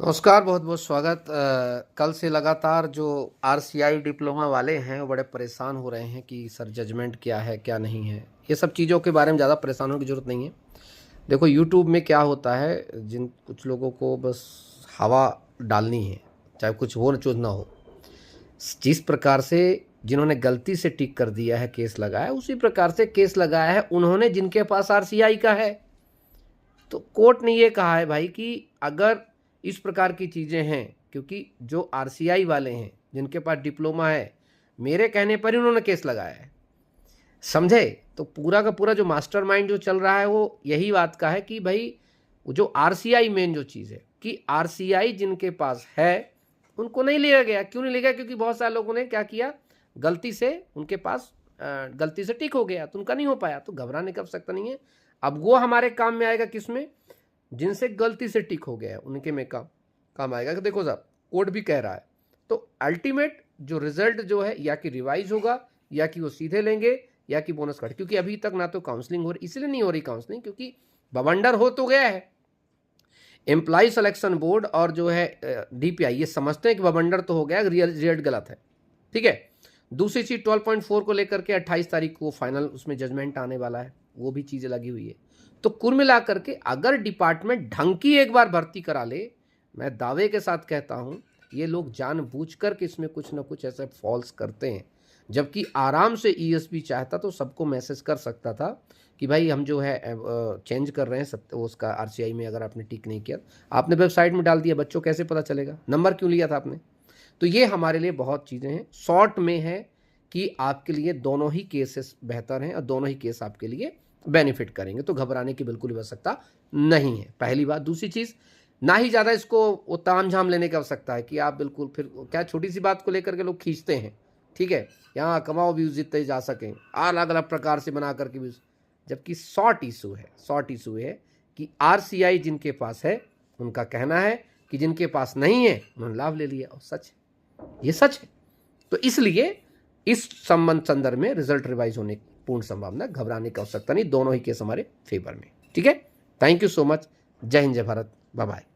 नमस्कार, बहुत बहुत स्वागत। कल से लगातार जो आरसीआई डिप्लोमा वाले हैं वो बड़े परेशान हो रहे हैं कि सर जजमेंट क्या है क्या नहीं है। ये सब चीज़ों के बारे में ज़्यादा परेशान होने की ज़रूरत नहीं है। देखो यूट्यूब में क्या होता है, जिन कुछ लोगों को बस हवा डालनी है, चाहे कुछ हो चूज ना हो। जिस प्रकार से जिन्होंने गलती से टिक कर दिया है, केस लगाया, उसी प्रकार से केस लगाया है उन्होंने जिनके पास आरसीआई का है। तो कोर्ट ने ये कहा है भाई कि अगर इस प्रकार की चीज़ें हैं, क्योंकि जो आरसीआई वाले हैं जिनके पास डिप्लोमा है, मेरे कहने पर ही उन्होंने केस लगाया है, समझे। तो पूरा का पूरा जो मास्टरमाइंड जो चल रहा है वो यही बात का है कि भाई जो आरसीआई मेन जो चीज़ है कि आरसीआई जिनके पास है उनको नहीं लिया गया। क्यों नहीं लिया गया? क्योंकि बहुत सारे लोगों ने क्या किया, गलती से उनके पास गलती से टिक हो गया तो उनका नहीं हो पाया। तो घबराने का आवश्यकता नहीं है। अब वो हमारे काम में आएगा, किसमें? जिनसे गलती से टिक हो गया है उनके में काम आएगा कि देखो साहब कोर्ट भी कह रहा है। तो अल्टीमेट जो रिजल्ट जो है या कि रिवाइज होगा या कि वो सीधे लेंगे या कि बोनस कट। क्योंकि अभी तक ना तो काउंसलिंग हो रही, इसलिए नहीं हो रही काउंसलिंग क्योंकि बवंडर हो तो गया है। एम्प्लॉय सिलेक्शन बोर्ड और जो है डीपीआई ये समझते हैं कि बवंडर तो हो गया, रिजल्ट गलत है, ठीक है। दूसरी चीज 12.4 को लेकर के 28 तारीख को फाइनल उसमें जजमेंट आने वाला है, वो भी चीजें लगी हुई है। तो कुल मिलाकर के अगर डिपार्टमेंट ढंग की एक बार भर्ती करा ले, मैं दावे के साथ कहता हूं ये लोग जानबूझकर के इसमें कुछ ना कुछ ऐसे फॉल्स करते हैं। जबकि आराम से ईएसपी चाहता तो सबको मैसेज कर सकता था कि भाई हम जो है चेंज कर रहे हैं सब उसका आरसीआई में। अगर आपने टिक नहीं किया, आपने वेबसाइट में डाल दिया, बच्चों कैसे पता चलेगा? नंबर क्यों लिया था आपने? तो ये हमारे लिए बहुत चीज़ें हैं। शॉर्ट में है कि आपके लिए दोनों ही केसेस बेहतर हैं और दोनों ही केस आपके लिए बेनिफिट करेंगे। तो घबराने की बिल्कुल भी आवश्यकता नहीं है, पहली बात। दूसरी चीज़, ना ही ज़्यादा इसको वो ताम झाम लेने की आवश्यकता है कि आप बिल्कुल फिर क्या छोटी सी बात को लेकर के लोग खींचते हैं, ठीक है, यहाँ कमाओ व्यूज़ जितने जा सकें, अलग अलग प्रकार से बना करके व्यूज़। जबकि शॉर्ट इशू है कि आरसीआई जिनके पास है उनका कहना है कि जिनके पास नहीं है उन्होंने लाभ ले लिया, और सच है, ये सच है। तो इसलिए इस संदर्भ में रिजल्ट रिवाइज होने की पूर्ण संभावना, घबराने की आवश्यकता नहीं, दोनों ही केस हमारे फेवर में, ठीक है। Thank you so much. जय हिंद, जय भारत, बाय बाय।